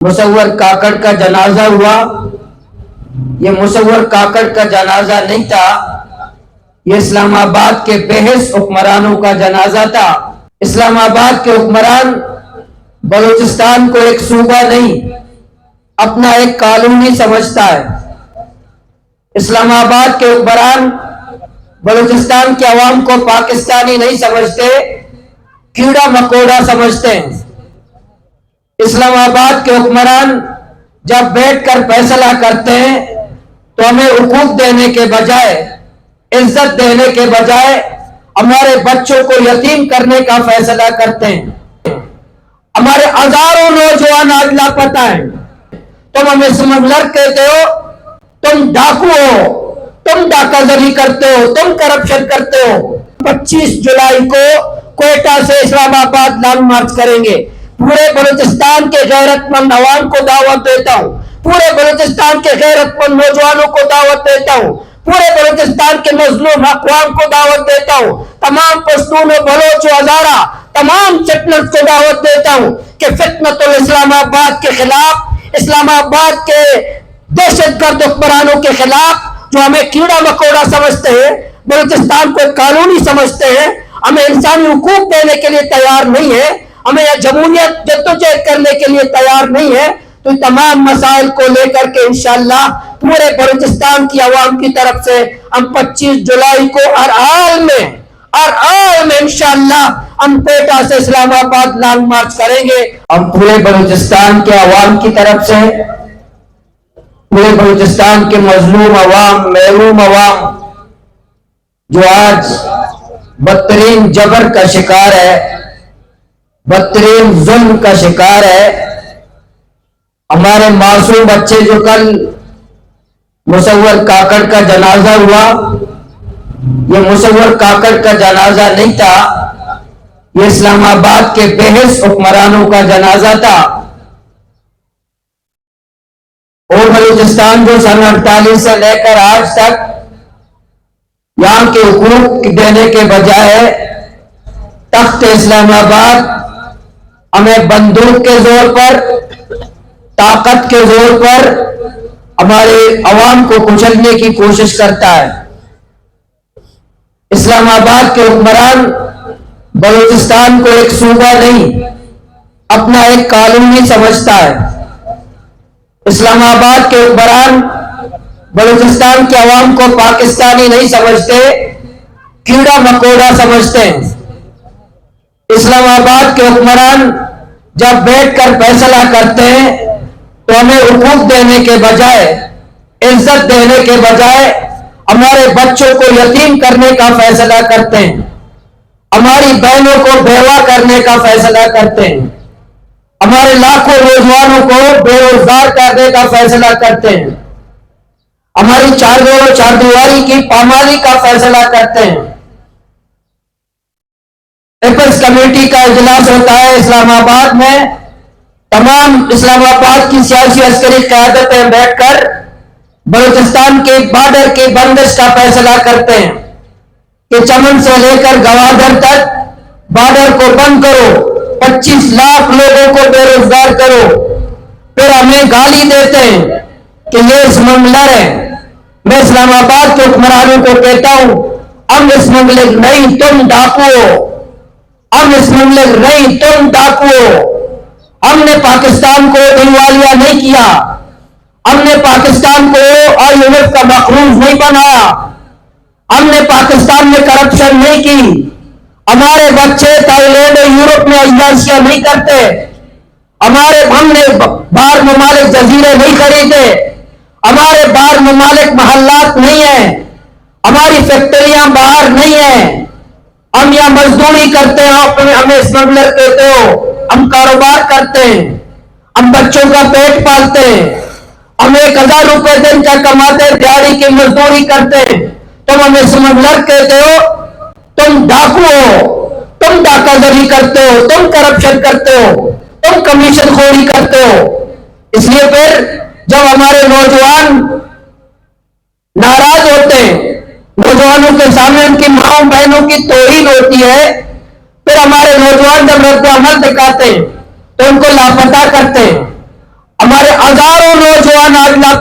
مصور کاکڑ کا جنازہ ہوا. یہ مصور کاکڑ کا جنازہ نہیں تھا، یہ اسلام آباد کے بحث حکمرانوں کا جنازہ تھا. اسلام آباد کے حکمران بلوچستان کو ایک صوبہ نہیں، اپنا ایک کالونی سمجھتا ہے. اسلام آباد کے حکمران بلوچستان کے عوام کو پاکستانی نہیں سمجھتے، کیڑا مکوڑا سمجھتے ہیں. اسلام آباد کے حکمران جب بیٹھ کر فیصلہ کرتے ہیں تو ہمیں حقوق دینے کے بجائے، عزت دینے کے بجائے ہمارے بچوں کو یتیم کرنے کا فیصلہ کرتے ہیں. ہمارے ہزاروں نوجوان آج لاپتہ ہیں. تم ہمیں اسمگلر کہتے ہو، تم ڈاکو ہو، تم ڈاکہ زنی کرتے ہو، تم کرپشن کرتے ہو. 25 جولائی کو کوئٹہ سے اسلام آباد لانگ مارچ کریں گے. پورے بلوچستان کے غیرت مند عوام کو دعوت دیتا ہوں، پورے بلوچستان کے غیرت مند نوجوانوں کو دعوت دیتا ہوں، پورے بلوچستان کے مظلوم اقوام کو دعوت دیتا ہوں، تمام پشتون و بلوچ و ہزارہ تمام سیٹلرز کو دعوت دیتا ہوں کہ فتنۃ الاسلام آباد کے خلاف، اسلام آباد کے دہشت گرد حکمرانوں کے خلاف جو ہمیں کیڑا مکوڑا سمجھتے ہیں، بلوچستان کو ایک کالونی سمجھتے ہیں، ہمیں انسانی حقوق دینے کے لیے تیار نہیں ہے، ہمیں جمہوریت جدوجہد کرنے کے لیے تیار نہیں ہے، تو تمام مسائل کو لے کر کے انشاءاللہ پورے بلوچستان کی عوام کی طرف سے ہم 25 جولائی کو ہر حال میں انشاءاللہ ہم کوئٹہ سے اسلام آباد لانگ مارچ کریں گے. ہم پورے بلوچستان کے عوام کی طرف سے، پورے بلوچستان کے مظلوم عوام، محروم عوام جو آج بدترین جبر کا شکار ہے، بدترین ظلم کا شکار ہے، ہمارے معصوم بچے جو کل مصور کاکڑ کا جنازہ ہوا، یہ مصور کاکڑ کا جنازہ نہیں تھا، یہ اسلام آباد کے بحث حکمرانوں کا جنازہ تھا. اور بلوچستان جو سن 48 سے لے کر آج تک یہاں کے حقوق دینے کے بجائے تخت اسلام آباد ہمیں بندوق کے زور پر، طاقت کے زور پر ہمارے عوام کو کچلنے کی کوشش کرتا ہے. اسلام آباد کے حکمران بلوچستان کو ایک صوبہ نہیں، اپنا ایک کالونی سمجھتا ہے. اسلام آباد کے حکمران بلوچستان کے عوام کو پاکستانی نہیں سمجھتے، کیڑا مکوڑا سمجھتے ہیں. اسلام آباد کے حکمران جب بیٹھ کر فیصلہ کرتے ہیں تو ہمیں حقوق دینے کے بجائے، عزت دینے کے بجائے ہمارے بچوں کو یتیم کرنے کا فیصلہ کرتے ہیں، ہماری بہنوں کو بیوہ کرنے کا فیصلہ کرتے ہیں، ہمارے لاکھوں نوجوانوں کو بے روزگار کرنے کا فیصلہ کرتے ہیں، ہماری چار دیواری کی پامالی کا فیصلہ کرتے ہیں. پیپلز کمیٹی کا اجلاس ہوتا ہے اسلام آباد میں، تمام اسلام آباد کی سیاسی عسکری قیادتیں بیٹھ کر بلوچستان کے بارڈر کی بندش کا فیصلہ کرتے ہیں کہ چمن سے لے کر گوادر تک بارڈر کو بند کرو، 25 لاکھ لوگوں کو بے روزگار کرو. پھر ہمیں گالی دیتے ہیں کہ یہ اسمگلر ہے. میں اسلام آباد کے حکمرانوں کو کہتا ہوں، ہم اسمگلر نہیں، تم ڈاکو ہو. ہم اسمگلر نہیں، تم ڈاکو ہو. ہم نے پاکستان کو دلوالیہ نہیں کیا، ہم نے پاکستان کو IMF کا مقروض نہیں بنایا، ہم نے پاکستان میں کرپشن نہیں کی. ہمارے بچے تھائی لینڈ اور یورپ میں عیاشیاں نہیں کرتے، ہم نے باہر ممالک جزیرے نہیں خریدے، ہمارے باہر ممالک محلات نہیں ہیں، ہماری فیکٹریاں باہر نہیں ہیں. ہم یہاں مزدوری کرتے ہیں، ہمیں اسمگلر کہتے ہو. ہم کاروبار کرتے ہیں، ہم بچوں کا پیٹ پالتے ہیں، ہم 1000 روپے دن کا کماتے ہیں، دیہڑی کی مزدوری کرتے ہیں. تم ہمیں اسمگلر کہتے ہو، تم ڈاکو ہو، تم ڈاکہ زنی کرتے ہو، تم کرپشن کرتے ہو، تم کمیشن خوری کرتے ہو. اس لیے پھر جب ہمارے نوجوان ناراض ہوتے ہیں، نوجوانوں کے سامنے ان کی ماں بہنوں کی توہین ہوتی ہے، پھر ہمارے نوجوان جب رد عمل دکھاتے ہیں تو ان کو لاپتہ کرتے ہیں.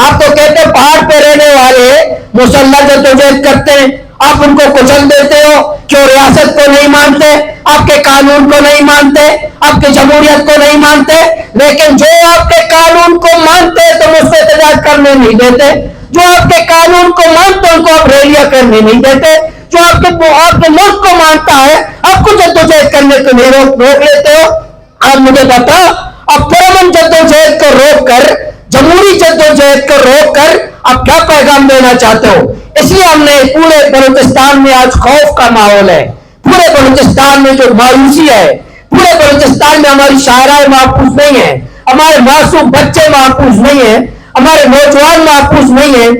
آپ تو کہتے ہیں پہاڑ پہ رہنے والے مسلح جدوجہد کرتے ہیں، آپ ان کو کچل دیتے ہو، کیوں ریاست کو نہیں مانتے، آپ کے قانون کو نہیں مانتے، آپ کی جمہوریت کو نہیں مانتے، لیکن جو آپ کے قانون کو مانتے تو مجھ سے احتجاج کرنے نہیں دیتے، جو آپ کے قانون کو مانتے ان کو آپ ریلیاں کرنے نہیں دیتے، جو آپ کے ملک کو مانتا ہے آپ کو جدوجہد کرنے کے لیے روک لیتے ہو۔ آپ مجھے بتا، اب پرامن جدوجہد کو روک کر، جمہوری جدوجہد کو روک کر آپ کیا پیغام دینا چاہتے ہو؟ اس لیے ہم نے پورے بلوچستان میں آج خوف کا ماحول ہے، پورے بلوچستان میں جو مایوسی ہے، پورے بلوچستان میں ہماری شاعرائیں محفوظ نہیں ہیں، ہمارے معصوم بچے محفوظ نہیں ہیں، ہمارے نوجوان محفوظ نہیں ہیں،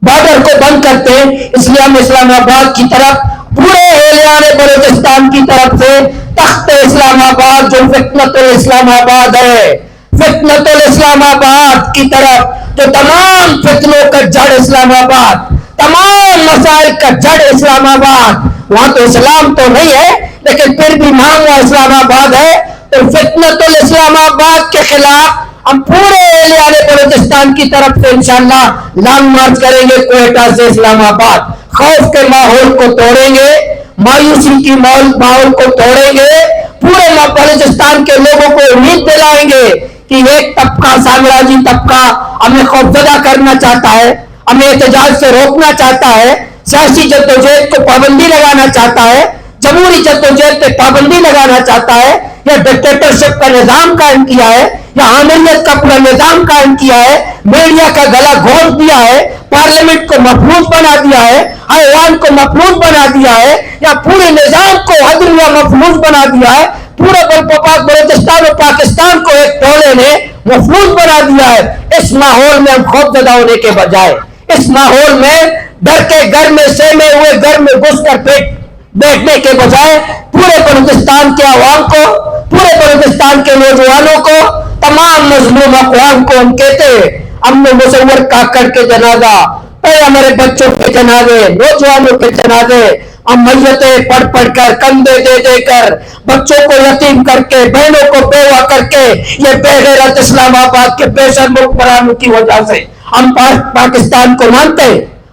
بارڈر کو بند کرتے ہیں۔ اس لیے ہم اسلام آباد کی طرف، پورے اہلیان بلوچستان کی طرف سے تخت اسلام آباد جو فتنۃ الاسلام آباد ہے، فتنۃ الاسلام آباد کی طرف جو تمام فتنوں کا جڑ اسلام آباد، تمام مسائل کا جڑ اسلام آباد، وہاں تو اسلام تو نہیں ہے لیکن پھر بھی مانگا اسلام آباد ہے، تو فتنۃ الاسلام آباد کے خلاف ہم پورے اہلیان بلوچستان کی طرف سے انشاءاللہ لانگ مارچ کریں گے کوئٹہ سے اسلام آباد، خوف کے ماحول کو توڑیں گے، مایوسی کی ماحول کو توڑیں گے، پورے بلوچستان کے لوگوں کو امید دلائیں گے کہ ایک طبقہ، سامراجی طبقہ ہمیں خوفزدہ کرنا چاہتا ہے، ہمیں احتجاج سے روکنا چاہتا ہے، سیاسی جدوجہد کو پابندی لگانا چاہتا ہے، جمہوری جدوجہد پہ پابندی لگانا چاہتا ہے، یا ڈکٹیٹرشپ کا نظام قائم کیا ہے، یا عامریت کا پورا نظام قائم کیا ہے، میڈیا کا گلا گھونٹ دیا ہے، پارلیمنٹ کو مفلوج بنا دیا ہے، ایوان کو مفلوج بنا دیا ہے، یا پورے نظام کو عدلیہ مفلوج بنا دیا ہے، پورے بلوچستان اور پاکستان کو ایک ٹولے نے مفلوج بنا دیا ہے۔ اس ماحول میں ہم خوفزدہ ہونے کے بجائے، اس ماحول میں ڈر کے گھر میں سیمے ہوئے گھر میں گھس کر بیٹھنے کے بجائے پورے بلوچستان کے عوام کو، پورے بلوچستان کے نوجوانوں کو، تمام مظلوم اقوام کو ہم کہتے ہیں، ہم نے مصور کاکڑ کے جنازہ، ہمارے بچوں کے جنازے، نوجوانوں کے جنازے، ہم میتیں پڑھ پڑھ کر، کندھے دے دے کر، بچوں کو یتیم کر کے، بہنوں کو بیوہ کر کے، یہ بے غیرت اسلام آباد کے بے شرم حکمرانوں کی وجہ سے ہم پاکستان کو مانتے،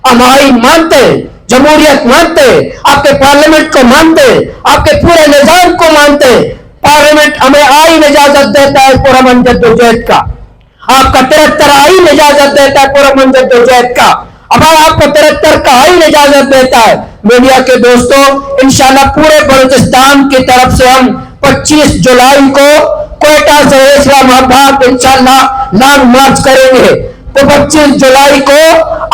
ہم آئین مانتے، جمہوریت مانتے، آپ کے پارلیمنٹ کو مانتے، آپ کے پورے نظام کو مانتے، پارلیمنٹ ہمیں آئین اجازت دیتا ہے پرامن جدوجہد کا، آپ کا 73 آئین اجازت دیتا ہے پرامن جدوجہد کا، اب آپ کو 73 کا آئین اجازت دیتا ہے۔ میڈیا کے دوستوں، انشاءاللہ پورے بلوچستان کی طرف سے ہم 25 جولائی کو کوئٹہ سے اسلام آباد انشاءاللہ لانگ مارچ کریں گے، تو 25 جولائی کو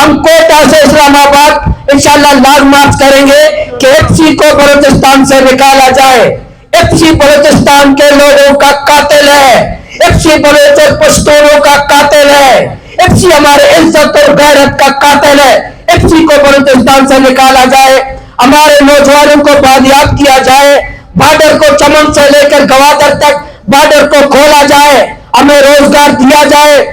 ہم کوئٹہ سے اسلام آباد انشاءاللہ لانگ مارچ کریں گے کہ ایف سی کو بلوچستان سے نکالا جائے، ایف سی بلوچستان کے لوگوں کا قاتل ہے، ایف سی بلوچ پشتونوں کا قاتل ہے، ایف سی ہمارے عزت اور غیرت کا قاتل ہے، ایف سی کو بلوچستان سے نکالا جائے، ہمارے نوجوانوں کو بازیاب کیا جائے، بارڈر کو چمن سے لے کر گوادر تک بارڈر کو کھولا جائے، ہمیں روزگار دیا جائے،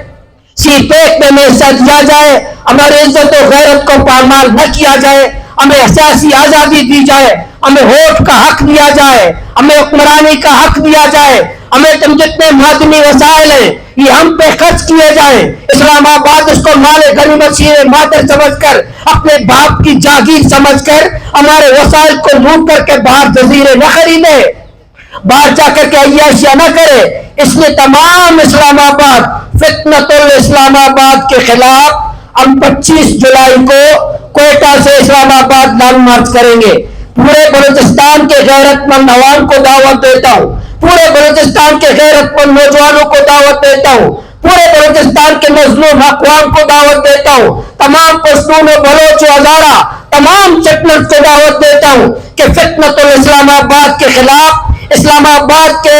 سی پیک میں حصہ دیا جائے، ہماری عزت و غیرت کو پامال نہ کیا جائے، ہمیں سیاسی آزادی دی جائے، ہمیں ووٹ کا حق دیا جائے، ہمیں حکمرانی کا حق دیا جائے، ہمیں جتنے معدنی وسائل ہیں یہ ہم پہ خرچ کیے جائیں، اسلام آباد اس کو مال غنیمت شیر مادر سمجھ کر، اپنے باپ کی جاگیر سمجھ کر ہمارے وسائل کو لوٹ کر کے باہر جزیرے نہ خریدے، باہر جا کر کے عیاشیاں نہ کرے۔ اس لیے تمام اسلام آباد، فتنۃ الاسلام آباد کے خلاف ہم 25 جولائی کو کوئٹہ سے اسلام آباد لانگ مارچ کریں گے۔ پورے بلوچستان کے غیرت مند عوام کو دعوت دیتا ہوں، پورے بلوچستان کے غیرت مند نوجوانوں کو دعوت دیتا ہوں، پورے بلوچستان کے مظلوم اقوام کو دعوت دیتا ہوں، تمام پشتون و بلوچ و ہزارہ تمام سیٹلرز کو دعوت دیتا ہوں کہ فتنۃ الاسلام آباد کے خلاف، اسلام آباد کے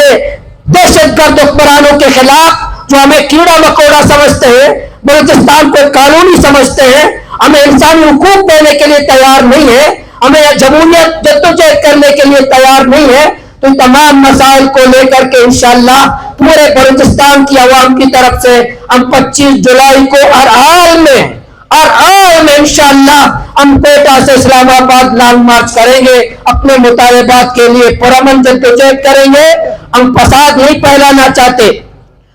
دہشت گرد حکمرانوں کے خلاف جو ہمیں کیڑا مکوڑا سمجھتے ہیں، بلوچستان کو قانونی سمجھتے ہیں، ہمیں انسانی حقوق دینے کے لیے تیار نہیں ہے، ہمیں جمہوریت جدوجہد کرنے کے لیے تیار نہیں ہے، تو تمام مسائل کو لے کر کے انشاءاللہ پورے بلوچستان کی عوام کی طرف سے ہم 25 جولائی کو ہر حال میں انشاءاللہ ہم کوئٹہ سے اسلام آباد لانگ مارچ کریں گے، اپنے مطالبات کے لیے پرامن جدوجہد کریں گے۔ ہم فساد نہیں پھیلانا چاہتے،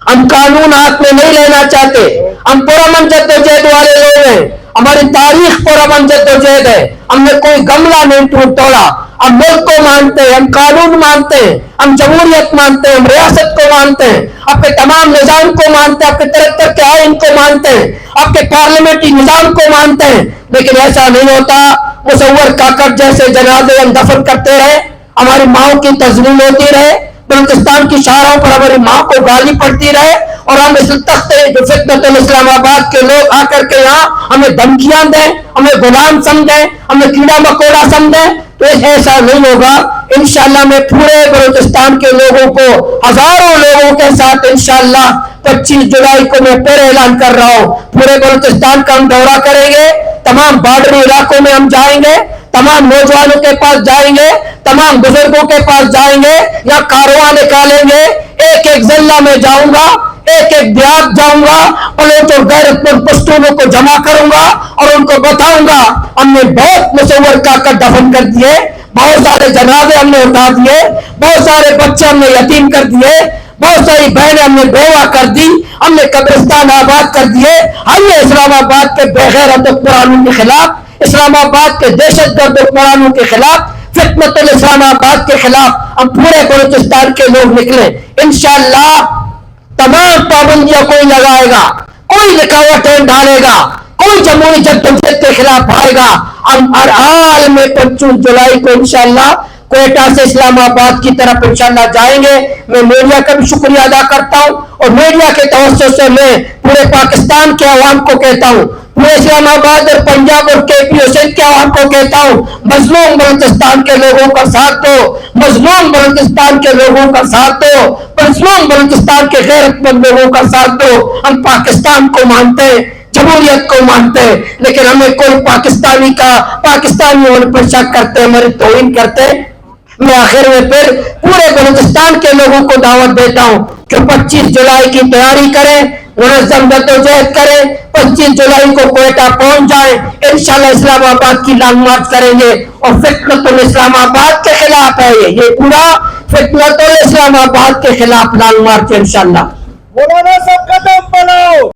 ہم قانون ہاتھ میں نہیں لینا چاہتے، ہم پرامن جدوجہد والے لوگ ہیں, ہماری تاریخ پرامن جدوجہد ہے, ہم نے کوئی گملہ نہیں توڑا. ہم ملک کو مانتے ہیں, ہم قانون مانتے ہیں, ہم جمہوریت مانتے ہیں, ہم ریاست کو مانتے ہیں, آپ کے تمام نظام کو مانتے ہیں, آپ کے 73 کے آئین کو مانتے ہیں, آپ کے پارلیمنٹری نظام کو مانتے ہیں. لیکن ایسا نہیں ہوتا. مصور کاکڑ جیسے جنازے ہم دفن کرتے رہے, ہماری ماؤں کی تذلیل ہوتی رہے, بلوچستان کی شاہراہوں پر ہماری ماں کو گالی پڑتی رہے, اور ہم اس تخت جو فتنۃ الاسلام آباد کے لوگ آ کر کے یہاں ہمیں دھمکیاں دیں, ہمیں غلام سمجھیں, ہمیں کیڑا مکوڑا سمجھیں, تو ایسا نہیں ہوگا. انشاءاللہ میں پورے بلوچستان کے لوگوں کو, ہزاروں لوگوں کے ساتھ انشاءاللہ 25 جولائی کو میں پھر اعلان کر رہا ہوں, پورے بلوچستان کا ہم دورہ کریں گے, تمام بارڈری علاقوں میں ہم جائیں گے, تمام نوجوانوں کے پاس جائیں گے, تمام بزرگوں کے پاس جائیں گے, یا کارواں نکالیں گے, ایک ایک ضلع میں جاؤں گا, ایک ایک دیہات جاؤں گا, پلوچ اور غیرت مند پشتونوں کو جمع کروں گا اور ان کو بتاؤں گا ہم نے بہت مصور کاکڑ دفن کر دیے, بہت سارے جنازے ہم نے اٹھا دیے, بہت سارے بچے ہم نے یتیم کر دیے, بہت ساری بہنیں ہم نے بیوہ کر دی, ہم نے قبرستان آباد کر دیے. آئیے اسلام آباد کے بے غیرت حکمرانوں کے خلاف, اسلام آباد کے دہشت گرد حکمرانوں کے خلاف, فتنۃ الاسلام آباد کے خلاف ہم پورے بلوچستان کے لوگ نکلیں. انشاءاللہ تمام پابندیاں کوئی لگائے گا, کوئی رکاوٹیں ڈالے گا, کوئی جمہوری جدوجہد کے خلاف آئے گا. ہم ہر حال میں 25 جولائی کو انشاءاللہ کوئٹہ سے اسلام آباد کی طرف انشاءاللہ جائیں گے. میں میڈیا کا بھی شکریہ ادا کرتا ہوں, اور میڈیا کے توسط سے میں پورے پاکستان کے عوام کو کہتا ہوں, پورے اسلام آباد اور پنجاب اور KP اور سندھ کے عوام کو کہتا ہوں, مظلوم بلوچستان کے لوگوں کا ساتھ دو, مظلوم بلوچستان کے لوگوں کا ساتھ دو, مظلوم بلوچستان کے غیرت مند لوگوں کا ساتھ دو. ہم پاکستان کو مانتے ہیں, جمہوریت کو مانتے ہیں, لیکن ہمیں کوئی پاکستانی ہونے پر شک کرتے ہیں, ہماری توہین کرتے ہیں. میں آخر میں پھر پورے بلوچستان کے لوگوں کو دعوت دیتا ہوں کہ 25 جولائی کی تیاری کریں, منظم جدوجہد کریں, 25 جولائی کو کوئٹہ پہنچ جائیں. انشاءاللہ اسلام آباد کی لانگ مارچ کریں گے, اور فتنۃ الاسلام آباد کے خلاف ہے یہ پورا فتنۃ الاسلام آباد کے خلاف لانگ مارچ انشاءاللہ. مولانا صاحب قدم بڑھاؤ.